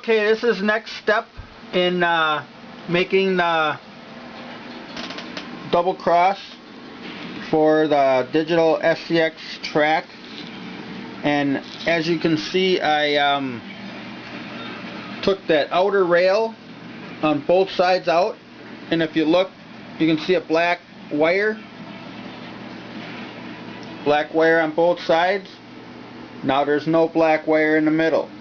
Okay, this is next step in making the double cross for the digital SCX track. And as you can see, I took that outer rail on both sides out, and if you look, you can see a black wire on both sides. Now there's no black wire in the middle.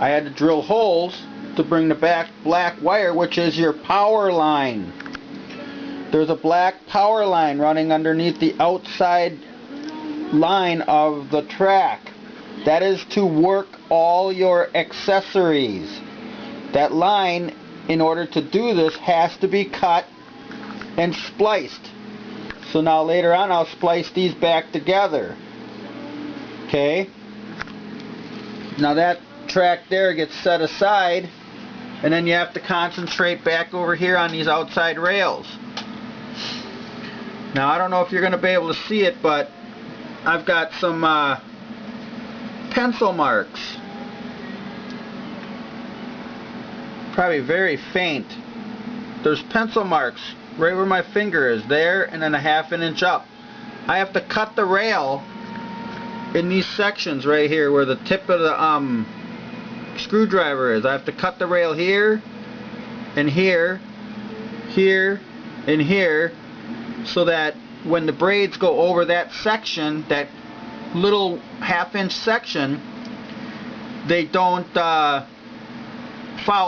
I had to drill holes to bring the black wire, which is your power line. There's a black power line running underneath the outside line of the track. That is to work all your accessories. That line, in order to do this, has to be cut and spliced. So now later on I'll splice these back together. Okay? Now that track there gets set aside, and then you have to concentrate back over here on these outside rails. Now I don't know if you're going to be able to see it, but I've got some pencil marks. Probably very faint. There's pencil marks right where my finger is, there and then a ½ inch up. I have to cut the rail in these sections right here where the tip of the screwdriver is. I have to cut the rail here and here, here and here, so that when the braids go over that section, that little ½ inch section, they don't foul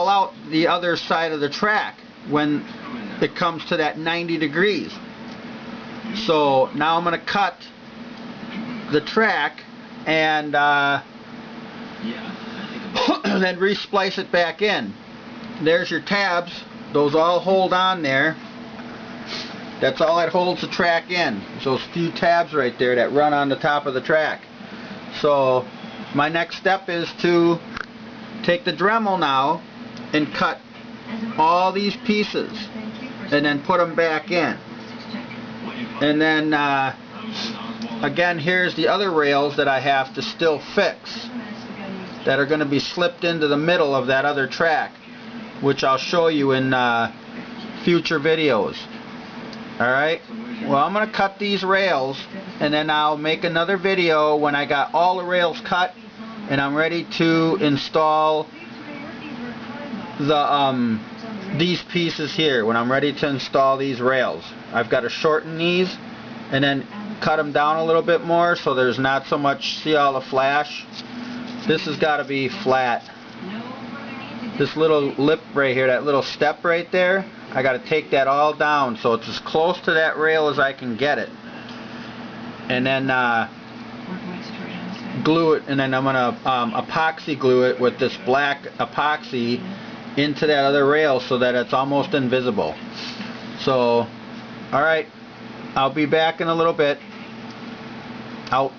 out the other side of the track when it comes to that 90 degrees. So now I'm going to cut the track and then re-splice it back in. There's your tabs. Those all hold on there. That's all that holds the track in. So those few tabs right there that run on the top of the track. So my next step is to take the Dremel now and cut all these pieces and then put them back in. And then again, here's the other rails that I have to still fix that are going to be slipped into the middle of that other track, which I'll show you in future videos. Alright, well, I'm going to cut these rails, and then I'll make another video when I got all the rails cut and I'm ready to install the these pieces here. When I'm ready to install these rails, I've got to shorten these and then cut them down a little bit more so there's not so much, see all the flash? This has got to be flat. This little lip right here, that little step right there, I got to take that all down so it's as close to that rail as I can get it. And then glue it, and then I'm going to epoxy glue it with this black epoxy into that other rail so that it's almost invisible. So, alright, I'll be back in a little bit. Out.